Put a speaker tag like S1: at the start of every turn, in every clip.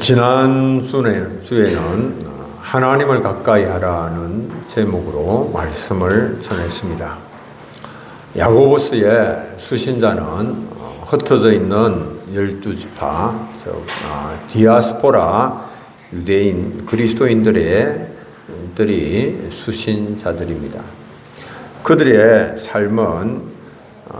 S1: 지난 주에는 하나님을 가까이 하라는 제목으로 말씀을 전했습니다. 야고보서의 수신자는 흩어져 있는 12지파, 디아스포라 유대인 그리스도인들이 수신자들입니다. 그들의 삶은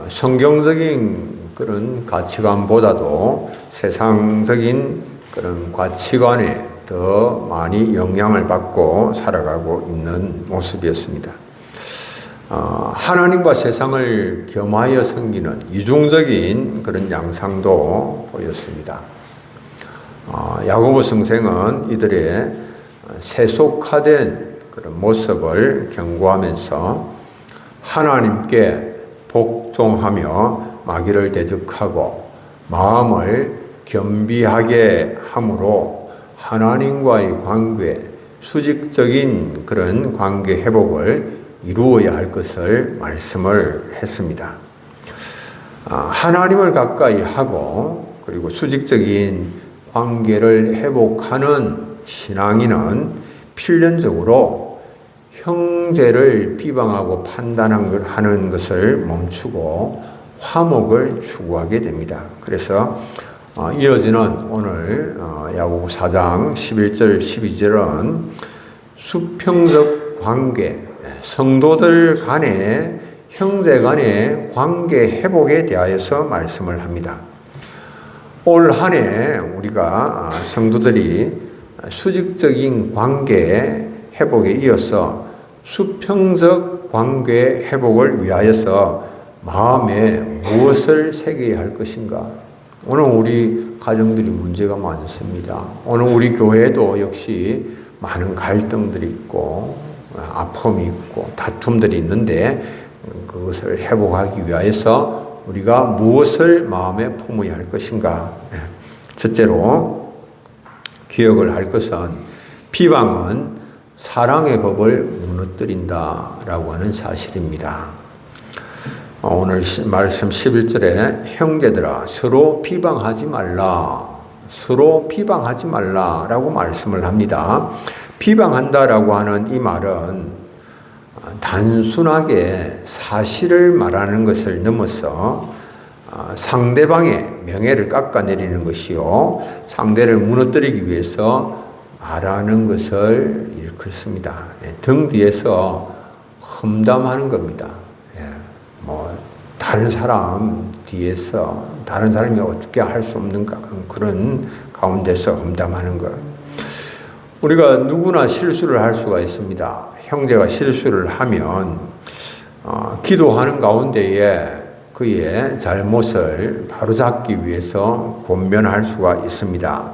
S1: 성경적인 그런 가치관보다도 세상적인 그런 가치관에 더 많이 영향을 받고 살아가고 있는 모습이었습니다. 하나님과 세상을 겸하여 섬기는 이중적인 그런 양상도 보였습니다. 야고보 성생은 이들의 세속화된 그런 모습을 경고하면서 하나님께 복종하며 마귀를 대적하고 마음을 겸비하게 함으로 하나님과의 관계, 수직적인 그런 관계 회복을 이루어야 할 것을 말씀을 했습니다. 하나님을 가까이 하고 그리고 수직적인 관계를 회복하는 신앙인은 필연적으로 형제를 비방하고 판단하는 것을 멈추고 화목을 추구하게 됩니다. 그래서 이어지는 오늘 야고보 4장 11절 12절은 수평적 관계, 성도들 간의 형제 간의 관계 회복에 대하여서 말씀을 합니다. 올 한 해 우리가 성도들이 수직적인 관계 회복에 이어서 수평적 관계 회복을 위하여서 마음에 무엇을 새겨야 할 것인가? 오늘 우리 가정들이 문제가 많습니다. 오늘 우리 교회도 역시 많은 갈등들이 있고 아픔이 있고 다툼들이 있는데 그것을 회복하기 위해서 우리가 무엇을 마음에 품어야 할 것인가? 첫째로 기억을 할 것은 비방은 사랑의 법을 무너뜨린다라고 하는 사실입니다. 오늘 말씀 11절에 형제들아 서로 비방하지 말라라고 말씀을 합니다. 비방한다라고 하는 이 말은 단순하게 사실을 말하는 것을 넘어서 상대방의 명예를 깎아내리는 것이요 상대를 무너뜨리기 위해서 말하는 것을 일컫습니다. 등 뒤에서 험담하는 겁니다. 다른 사람 뒤에서 다른 사람이 어떻게 할 수 없는 그런 가운데서 험담하는 것. 우리가 누구나 실수를 할 수가 있습니다. 형제가 실수를 하면 기도하는 가운데에 그의 잘못을 바로잡기 위해서 권면할 수가 있습니다.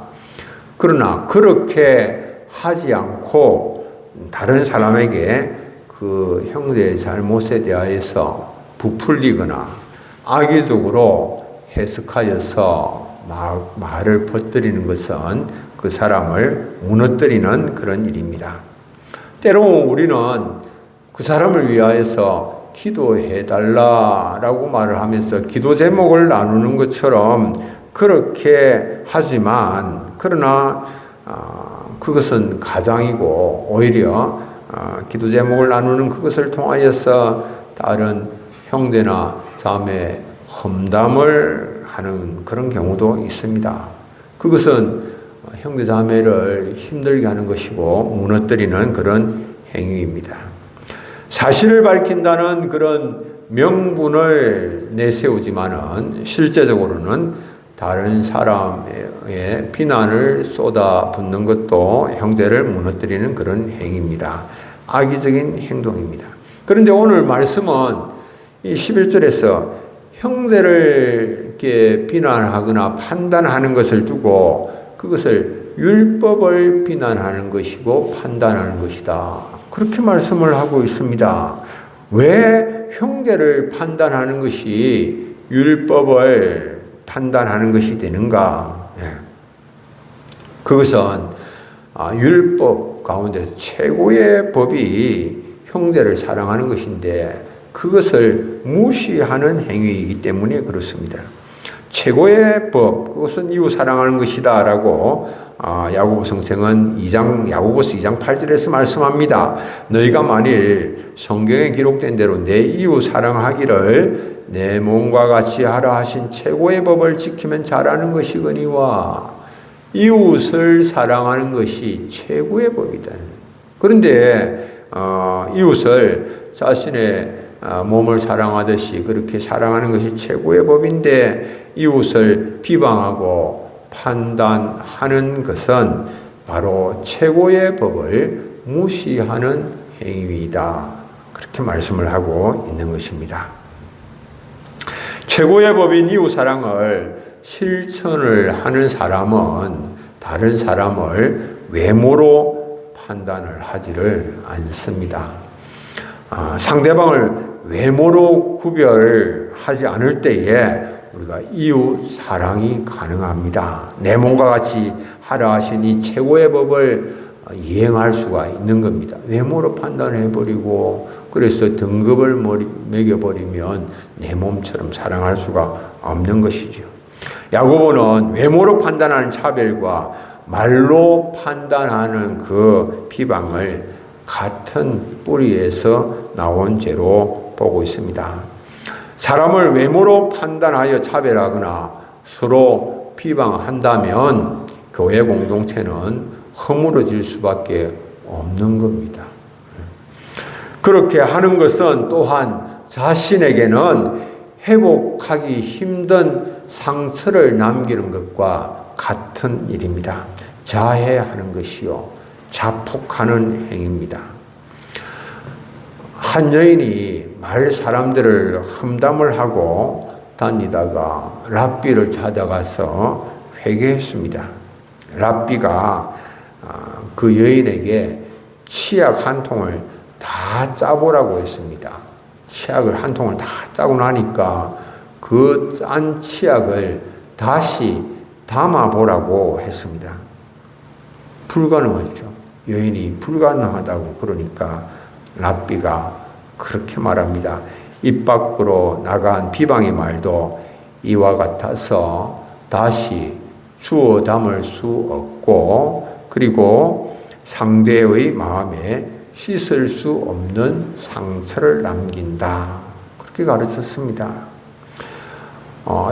S1: 그러나 그렇게 하지 않고 다른 사람에게 그 형제의 잘못에 대하여서 부풀리거나 악의적으로 해석하여서 말을 퍼뜨리는 것은 그 사람을 무너뜨리는 그런 일입니다. 때로 우리는 그 사람을 위하여서 기도해 달라라고 말을 하면서 기도 제목을 나누는 것처럼 그렇게 하지만 그러나 그것은 가장이고 오히려 기도 제목을 나누는 그것을 통하여서 다른 형제나 자매 험담을 하는 그런 경우도 있습니다. 그것은 형제 자매를 힘들게 하는 것이고 무너뜨리는 그런 행위입니다. 사실을 밝힌다는 그런 명분을 내세우지만은 실제적으로는 다른 사람의 비난을 쏟아붓는 것도 형제를 무너뜨리는 그런 행위입니다. 악의적인 행동입니다. 그런데 오늘 말씀은 이 11절에서 형제를 이렇게 비난하거나 판단하는 것을 두고 그것을 율법을 비난하는 것이고 판단하는 것이다. 그렇게 말씀을 하고 있습니다. 왜 형제를 판단하는 것이 율법을 판단하는 것이 되는가? 그것은 율법 가운데 최고의 법이 형제를 사랑하는 것인데 그것을 무시하는 행위이기 때문에 그렇습니다. 최고의 법, 그것은 이웃 사랑하는 것이다 라고 야고보 성생은 야고보서 2장 8절에서 말씀합니다. 너희가 만일 성경에 기록된 대로 내 이웃 사랑하기를 내 몸과 같이 하라 하신 최고의 법을 지키면 잘하는 것이거니와. 이웃을 사랑하는 것이 최고의 법이다. 그런데 이웃을 자신의 몸을 사랑하듯이 그렇게 사랑하는 것이 최고의 법인데 이웃을 비방하고 판단하는 것은 바로 최고의 법을 무시하는 행위이다. 그렇게 말씀을 하고 있는 것입니다. 최고의 법인 이웃 사랑을 실천을 하는 사람은 다른 사람을 외모로 판단을 하지를 않습니다. 상대방을 외모로 구별하지 않을 때에 우리가 이웃 사랑이 가능합니다. 내 몸과 같이 하라 하신 이 최고의 법을 이행할 수가 있는 겁니다. 외모로 판단해버리고 그래서 등급을 매겨버리면 내 몸처럼 사랑할 수가 없는 것이죠. 야고보는 외모로 판단하는 차별과 말로 판단하는 그 비방을 같은 뿌리에서 나온 죄로 보고 있습니다. 사람을 외모로 판단하여 차별하거나 서로 비방한다면 교회 공동체는 허물어질 수밖에 없는 겁니다. 그렇게 하는 것은 또한 자신에게는 회복하기 힘든 상처를 남기는 것과 같은 일입니다. 자해하는 것이요, 자폭하는 행위입니다. 한 여인이 마을 사람들을 험담을 하고 다니다가 랍비를 찾아가서 회개했습니다. 랍비가 그 여인에게 치약 한 통을 다 짜보라고 했습니다. 치약을 한 통을 다 짜고 나니까 그 짠 치약을 다시 담아보라고 했습니다. 불가능하죠. 여인이 불가능하다고 그러니까 랍비가 그렇게 말합니다. 입 밖으로 나간 비방의 말도 이와 같아서 다시 주워 담을 수 없고 그리고 상대의 마음에 씻을 수 없는 상처를 남긴다. 그렇게 가르쳤습니다.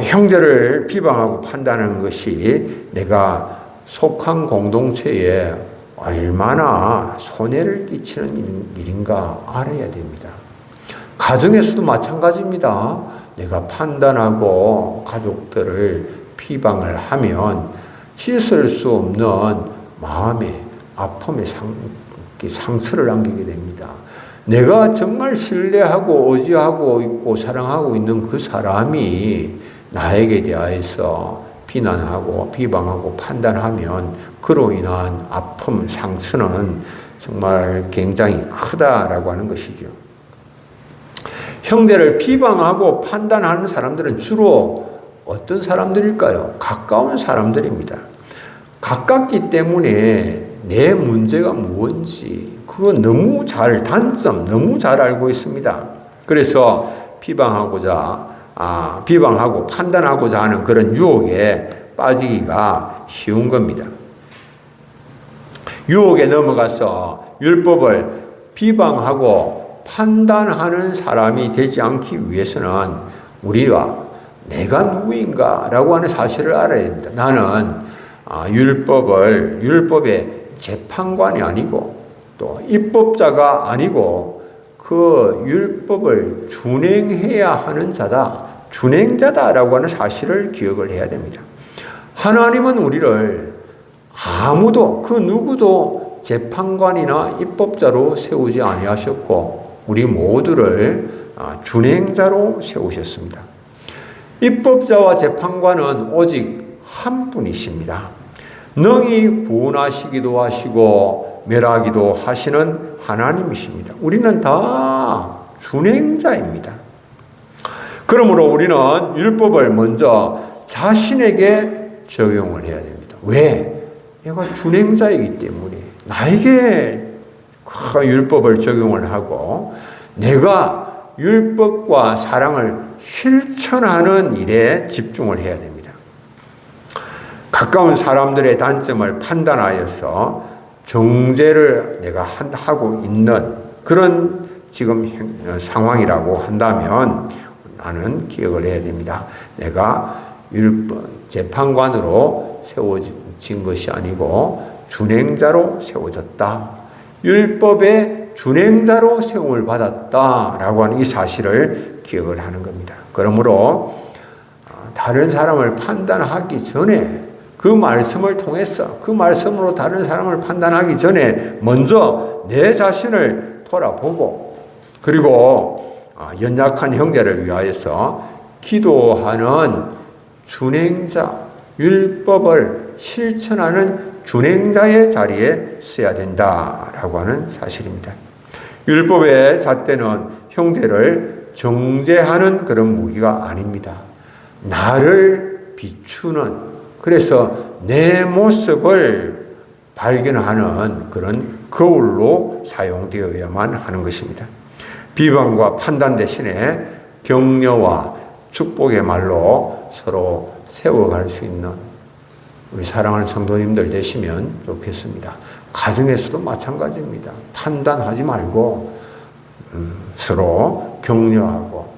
S1: 형제를 비방하고 판단하는 것이 내가 속한 공동체에 얼마나 손해를 끼치는 일인가 알아야 됩니다. 가정에서도 마찬가지입니다. 내가 판단하고 가족들을 비방을 하면 씻을 수 없는 마음의 아픔의 상처를 남기게 됩니다. 내가 정말 신뢰하고 의지하고 있고 사랑하고 있는 그 사람이 나에게 대하여서 비난하고 비방하고 판단하면 그로 인한 아픔, 상처는 정말 굉장히 크다라고 하는 것이죠. 형제를 비방하고 판단하는 사람들은 주로 어떤 사람들일까요? 가까운 사람들입니다. 가깝기 때문에 내 문제가 무엇인지 그거 단점 너무 잘 알고 있습니다. 그래서 비방하고 판단하고자 하는 그런 유혹에 빠지기가 쉬운 겁니다. 유혹에 넘어가서 율법을 비방하고 판단하는 사람이 되지 않기 위해서는 우리가 내가 누구인가라고 하는 사실을 알아야 됩니다. 나는 율법의 재판관이 아니고 또 입법자가 아니고 그 율법을 준행해야 하는 자다, 준행자다라고 하는 사실을 기억을 해야 됩니다. 하나님은 우리를 그 누구도 재판관이나 입법자로 세우지 아니하셨고 우리 모두를 준행자로 세우셨습니다. 입법자와 재판관은 오직 한 분이십니다. 능히 구원하시기도 하시고 멸하기도 하시는 하나님이십니다. 우리는 다 준행자입니다. 그러므로 우리는 율법을 먼저 자신에게 적용을 해야 됩니다. 왜? 내가 준행자이기 때문에 나에게 그 율법을 적용을 하고 내가 율법과 사랑을 실천하는 일에 집중을 해야 됩니다. 가까운 사람들의 단점을 판단하여서 정죄를 내가 하고 있는 그런 지금 상황이라고 한다면 나는 기억을 해야 됩니다. 내가 재판관으로 세워진 것이 아니고 준행자로 세워졌다. 율법의 준행자로 세움을 받았다라고 하는 이 사실을 기억을 하는 겁니다. 그러므로 다른 사람을 판단하기 전에 그 말씀을 통해서 그 말씀으로 다른 사람을 판단하기 전에 먼저 내 자신을 돌아보고 그리고 연약한 형제를 위하여서 기도하는 준행자, 율법을 실천하는 준행자의 자리에 서야 된다라고 하는 사실입니다. 율법의 잣대는 형제를 정죄하는 그런 무기가 아닙니다. 나를 비추는, 그래서 내 모습을 발견하는 그런 거울로 사용되어야만 하는 것입니다. 비방과 판단 대신에 격려와 축복의 말로 서로 세워갈 수 있는 우리 사랑하는 성도님들 되시면 좋겠습니다. 가정에서도 마찬가지입니다. 판단하지 말고 서로 격려하고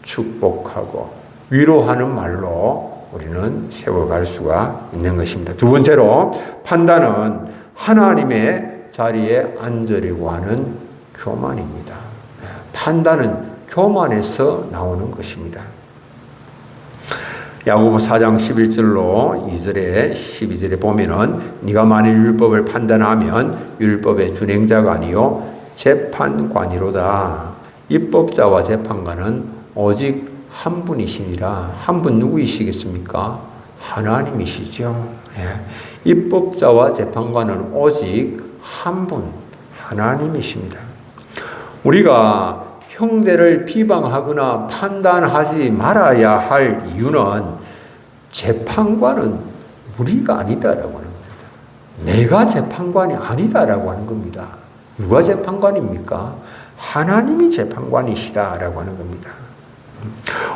S1: 축복하고 위로하는 말로 우리는 세워갈 수가 있는 것입니다. 두 번째로 판단은 하나님의 자리에 앉으려고 하는 교만입니다. 판단은 교만에서 나오는 것입니다. 야고보 4장 11절로 2절에 12절에 보면은 네가 만일 율법을 판단하면 율법의 준행자가 아니요 재판관이로다. 입법자와 재판관은 오직 한 분이시니라. 한 분 누구이시겠습니까? 하나님이시죠. 예. 입법자와 재판관은 오직 한 분, 하나님이십니다. 우리가 형제를 비방하거나 판단하지 말아야 할 이유는 재판관은 우리가 아니다라고 하는 겁니다. 내가 재판관이 아니다라고 하는 겁니다. 누가 재판관입니까? 하나님이 재판관이시다라고 하는 겁니다.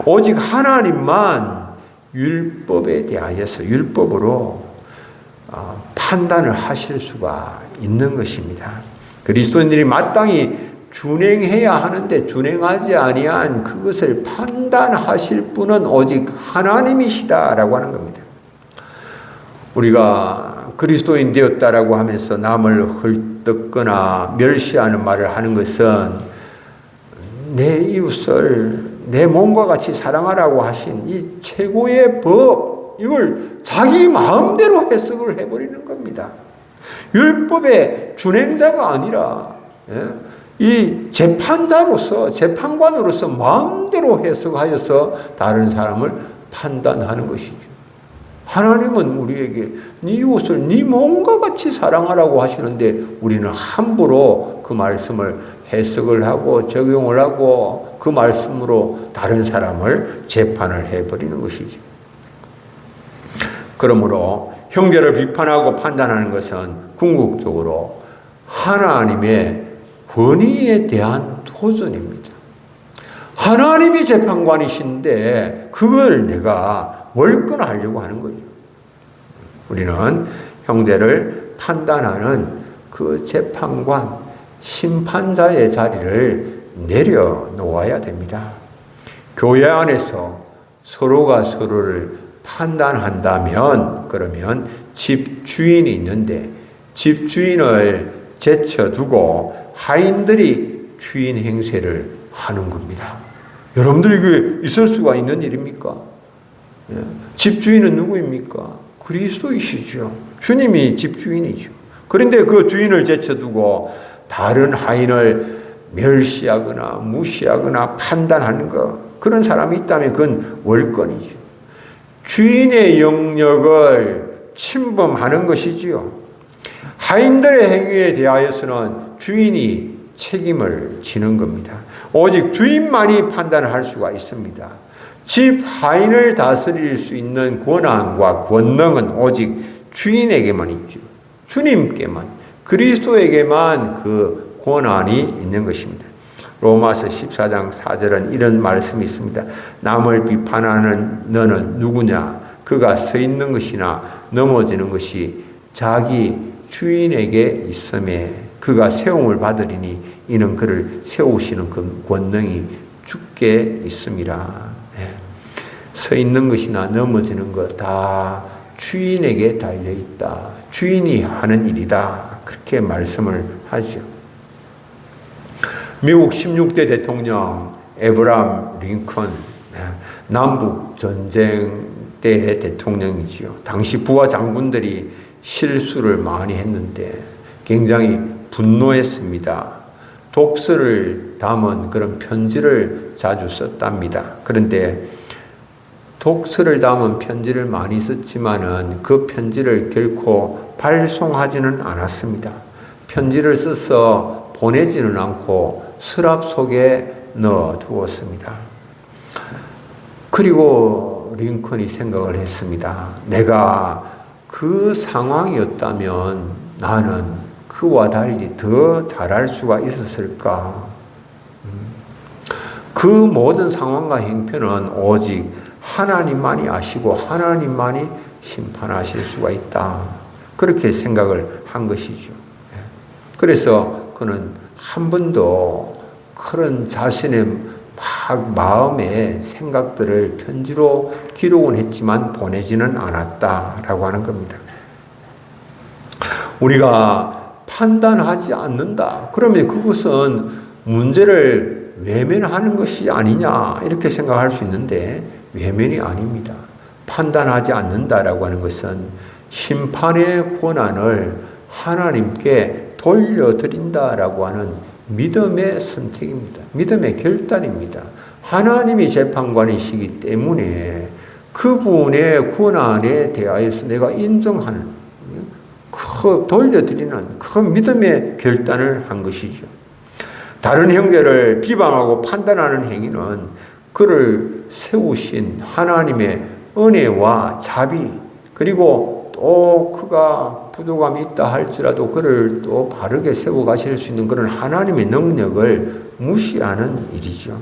S1: 오직 하나님만 율법에 대하여서 율법으로 판단을 하실 수가 있는 것입니다. 그리스도인들이 마땅히 준행해야 하는데 준행하지 아니한 그것을 판단하실 분은 오직 하나님이시다라고 하는 겁니다. 우리가 그리스도인 되었다라고 하면서 남을 헐뜯거나 멸시하는 말을 하는 것은 내 이웃을 내 몸과 같이 사랑하라고 하신 이 최고의 법, 이걸 자기 마음대로 해석을 해버리는 겁니다. 율법의 준행자가 아니라 이 재판자로서 재판관으로서 마음대로 해석하여서 다른 사람을 판단하는 것이죠. 하나님은 우리에게 네 이웃을 네 몸과 같이 사랑하라고 하시는데 우리는 함부로 그 말씀을 해석을 하고 적용을 하고 그 말씀으로 다른 사람을 재판을 해버리는 것이죠. 그러므로 형제를 비판하고 판단하는 것은 궁극적으로 하나님의 권위에 대한 도전입니다. 하나님이 재판관이신데 그걸 내가 월권하려고 하는 거죠. 우리는 형제를 판단하는 그 재판관, 심판자의 자리를 내려놓아야 됩니다. 교회 안에서 서로가 서로를 판단한다면 그러면 집주인이 있는데 집주인을 제쳐두고 하인들이 주인 행세를 하는 겁니다. 여러분들 이게 있을 수가 있는 일입니까? 집주인은 누구입니까? 그리스도이시죠. 주님이 집주인이죠. 그런데 그 주인을 제쳐두고 다른 하인을 멸시하거나 무시하거나 판단하는 것, 그런 사람이 있다면 그건 월권이죠. 주인의 영역을 침범하는 것이지요. 하인들의 행위에 대하여서는 주인이 책임을 지는 겁니다. 오직 주인만이 판단을 할 수가 있습니다. 집 하인을 다스릴 수 있는 권한과 권능은 오직 주인에게만 있죠. 주님께만, 그리스도에게만 그 권한이 있는 것입니다. 로마서 14장 4절은 이런 말씀이 있습니다. 남을 비판하는 너는 누구냐? 그가 서 있는 것이나 넘어지는 것이 자기 주인에게 있음에 그가 세움을 받으리니 이는 그를 세우시는 그 권능이 주께 있음이라. 서 있는 것이나 넘어지는 것 다 주인에게 달려있다. 주인이 하는 일이다. 그렇게 말씀을 하죠. 미국 16대 대통령 에브라함 링컨, 남북 전쟁 때의 대통령이지요. 당시 부하 장군들이 실수를 많이 했는데 굉장히 분노했습니다. 독서를 담은 그런 편지를 자주 썼답니다. 그런데 독서를 담은 편지를 많이 썼지만은 그 편지를 결코 발송하지는 않았습니다. 편지를 써서 보내지는 않고 서랍 속에 넣어 두었습니다. 그리고 링컨이 생각을 했습니다. 내가 그 상황이었다면 나는 그와 달리 더 잘할 수가 있었을까? 그 모든 상황과 형편은 오직 하나님만이 아시고 하나님만이 심판하실 수가 있다. 그렇게 생각을 한 것이죠. 그래서 그는 한 번도 그런 자신의 마음의 생각들을 편지로 기록은 했지만 보내지는 않았다라고 하는 겁니다. 우리가 판단하지 않는다. 그러면 그것은 문제를 외면하는 것이 아니냐 이렇게 생각할 수 있는데 외면이 아닙니다. 판단하지 않는다라고 하는 것은 심판의 권한을 하나님께 돌려드린다라고 하는 믿음의 선택입니다. 믿음의 결단입니다. 하나님이 재판관이시기 때문에 그분의 권한에 대하여서 내가 인정하는 돌려드리는 그 믿음의 결단을 한 것이죠. 다른 형제를 비방하고 판단하는 행위는 그를 세우신 하나님의 은혜와 자비 그리고 또 그가 부족함이 있다 할지라도 그를 또 바르게 세워가실 수 있는 그런 하나님의 능력을 무시하는 일이죠.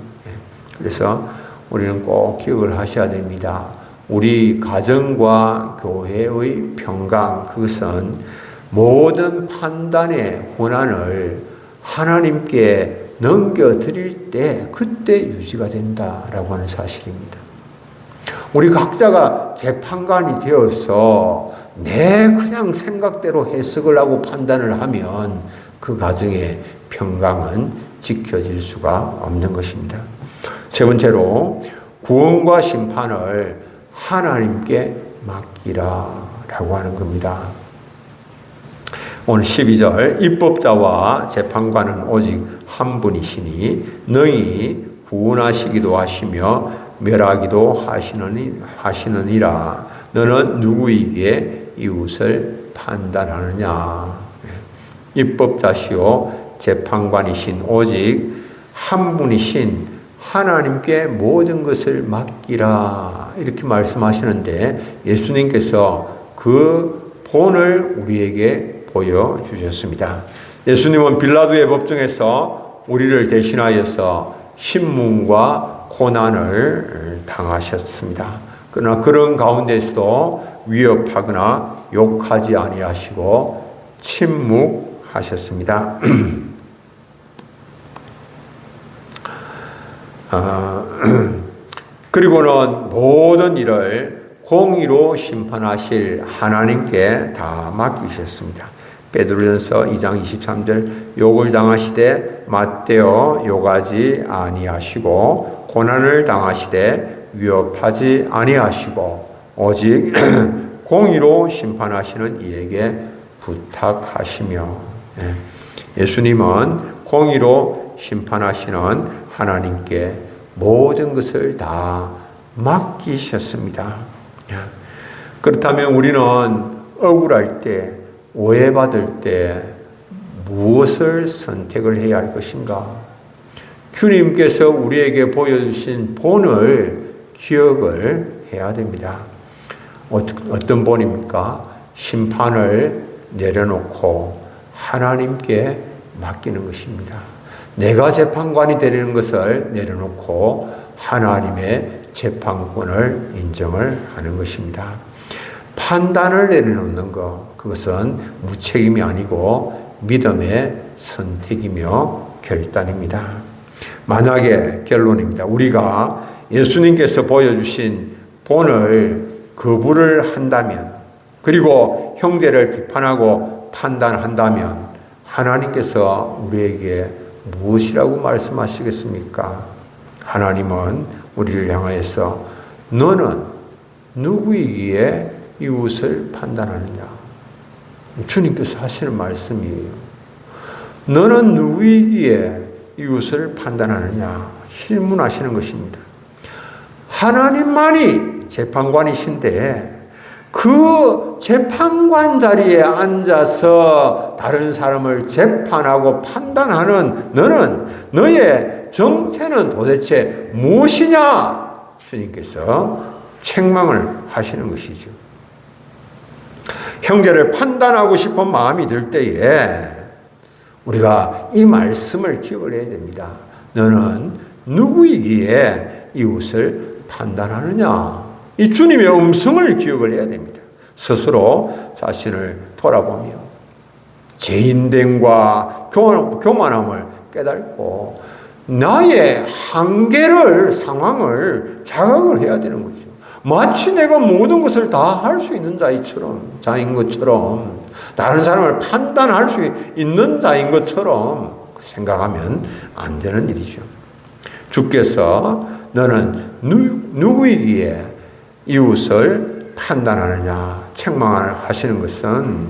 S1: 그래서 우리는 꼭 기억을 하셔야 됩니다. 우리 가정과 교회의 평강 그것은 모든 판단의 권한을 하나님께 넘겨드릴 때 그때 유지가 된다라고 하는 사실입니다. 우리 각자가 재판관이 되어서 내 그냥 생각대로 해석을 하고 판단을 하면 그 가정의 평강은 지켜질 수가 없는 것입니다. 세 번째로 구원과 심판을 하나님께 맡기라라고 하는 겁니다. 오늘 12절 입법자와 재판관은 오직 한 분이시니 너희 구원하시기도 하시며 멸하기도 하시느니라. 너는 누구에게 이웃을 판단하느냐. 입법자시오 재판관이신 오직 한 분이신 하나님께 모든 것을 맡기라 이렇게 말씀하시는데 예수님께서 그 본을 우리에게 보여주셨습니다. 예수님은 빌라도의 법정에서 우리를 대신하여서 신문과 고난을 당하셨습니다. 그러나 그런 가운데서도 위협하거나 욕하지 아니하시고 침묵하셨습니다. 그리고는 모든 일을 공의로 심판하실 하나님께 다 맡기셨습니다. 베드로전서 2장 23절 욕을 당하시되 맞대어 욕하지 아니하시고 고난을 당하시되 위협하지 아니하시고 오직 공의로 심판하시는 이에게 부탁하시며 예수님은 공의로 심판하시는 하나님께 모든 것을 다 맡기셨습니다. 그렇다면 우리는 억울할 때 오해받을 때 무엇을 선택을 해야 할 것인가? 주님께서 우리에게 보여주신 본을 기억을 해야 됩니다. 어떤 본입니까? 심판을 내려놓고 하나님께 맡기는 것입니다. 내가 재판관이 되는 것을 내려놓고 하나님의 재판권을 인정을 하는 것입니다. 판단을 내려놓는 것, 그것은 무책임이 아니고 믿음의 선택이며 결단입니다. 만약에 결론입니다. 우리가 예수님께서 보여주신 본을 거부를 한다면, 그리고 형제를 비판하고 판단한다면 하나님께서 우리에게 무엇이라고 말씀하시겠습니까? 하나님은 우리를 향하여서 너는 누구이기에 이웃을 판단하느냐? 주님께서 하시는 말씀이에요. 너는 누구이기에 이웃을 판단하느냐? 질문하시는 것입니다. 하나님만이 재판관이신데 그 재판관 자리에 앉아서 다른 사람을 재판하고 판단하는 너는, 너의 정체는 도대체 무엇이냐? 주님께서 책망을 하시는 것이죠. 형제를 판단하고 싶은 마음이 들 때에 우리가 이 말씀을 기억을 해야 됩니다. 너는 누구이기에 이웃을 판단하느냐? 이 주님의 음성을 기억을 해야 됩니다. 스스로 자신을 돌아보며 죄인됨과 교만함을 깨닫고 나의 한계를, 상황을 자각을 해야 되는 거죠. 마치 내가 모든 것을 다 할 수 있는 자인 것처럼, 다른 사람을 판단할 수 있는 자인 것처럼 생각하면 안 되는 일이죠. 주께서 너는 누구이기에 이웃을 판단하느냐 책망하시는 것은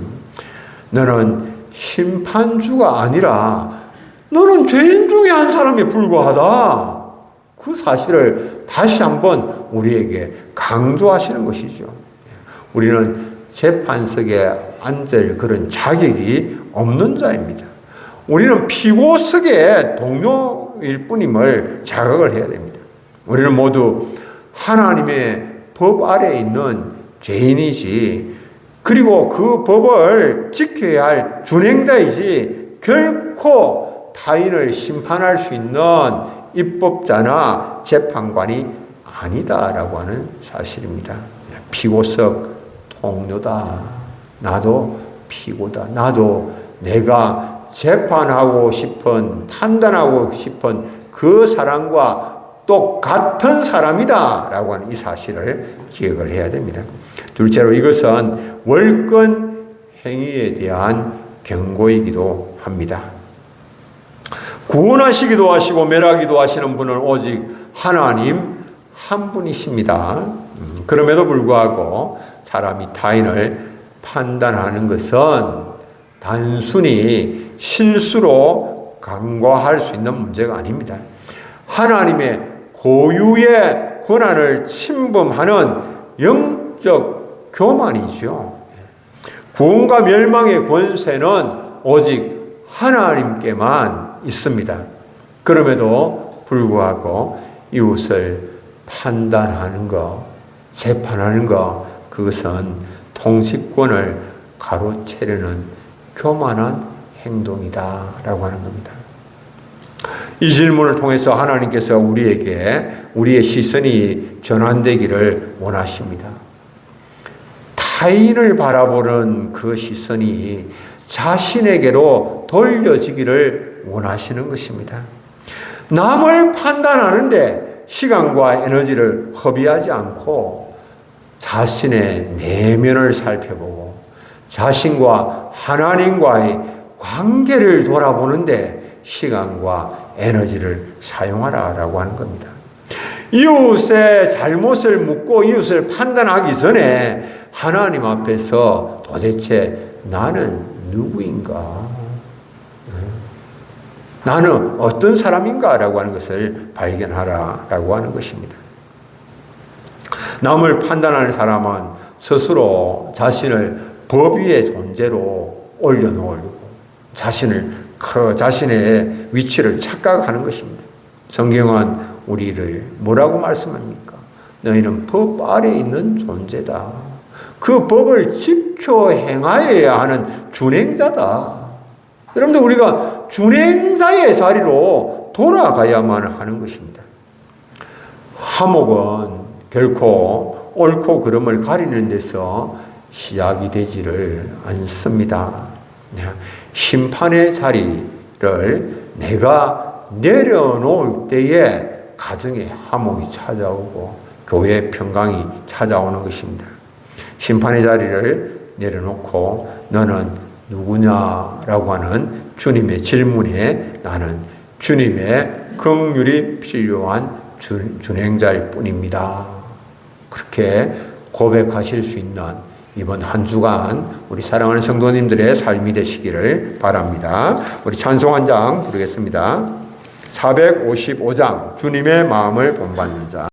S1: 너는 심판주가 아니라 너는 죄인 중에 한 사람에 불과하다. 그 사실을 다시 한번 우리에게 강조하시는 것이죠. 우리는 재판석에 앉을 그런 자격이 없는 자입니다. 우리는 피고석의 동료일 뿐임을 자각을 해야 됩니다. 우리는 모두 하나님의 법 아래에 있는 죄인이지, 그리고 그 법을 지켜야 할 준행자이지 결코 타인을 심판할 수 있는 입법자나 재판관이 아니다라고 하는 사실입니다. 피고석 동료다. 나도 피고다. 나도 내가 재판하고 싶은, 판단하고 싶은 그 사람과 똑같은 사람이다 라고 하는 이 사실을 기억을 해야 됩니다. 둘째로 이것은 월권 행위에 대한 경고이기도 합니다. 구원하시기도 하시고 멸하기도 하시는 분은 오직 하나님 한 분이십니다. 그럼에도 불구하고 사람이 타인을 판단하는 것은 단순히 실수로 간과할 수 있는 문제가 아닙니다. 하나님의 고유의 권한을 침범하는 영적 교만이죠. 구원과 멸망의 권세는 오직 하나님께만 있습니다. 그럼에도 불구하고 이웃을 판단하는 것, 재판하는 것, 그것은 통치권을 가로채려는 교만한 행동이다라고 하는 겁니다. 이 질문을 통해서 하나님께서 우리에게 우리의 시선이 전환되기를 원하십니다. 타인을 바라보는 그 시선이 자신에게로 돌려지기를 원하시는 것입니다. 남을 판단하는데 시간과 에너지를 허비하지 않고 자신의 내면을 살펴보고 자신과 하나님과의 관계를 돌아보는데 시간과 에너지를 사용하라라고 하는 겁니다. 이웃의 잘못을 묻고 이웃을 판단하기 전에 하나님 앞에서 도대체 나는 누구인가? 나는 어떤 사람인가라고 하는 것을 발견하라라고 하는 것입니다. 남을 판단하는 사람은 스스로 자신을 법 위의 존재로 올려놓으려고 자신의 위치를 착각하는 것입니다. 성경은 우리를 뭐라고 말씀합니까? 너희는 법 아래에 있는 존재다. 그 법을 지켜 행하여야 하는 준행자다. 여러분들, 우리가 준행자의 자리로 돌아가야만 하는 것입니다. 하목은 결코 옳고 그름을 가리는 데서 시작이 되지를 않습니다. 심판의 자리를 내가 내려놓을 때에 가정의 화목이 찾아오고 교회의 평강이 찾아오는 것입니다. 심판의 자리를 내려놓고 너는 누구냐라고 하는 주님의 질문에 나는 주님의 긍휼이 필요한 준행자일 뿐입니다. 그렇게 고백하실 수 있는 이번 한 주간 우리 사랑하는 성도님들의 삶이 되시기를 바랍니다. 우리 찬송 한 장 부르겠습니다. 455장 주님의 마음을 본받는 자.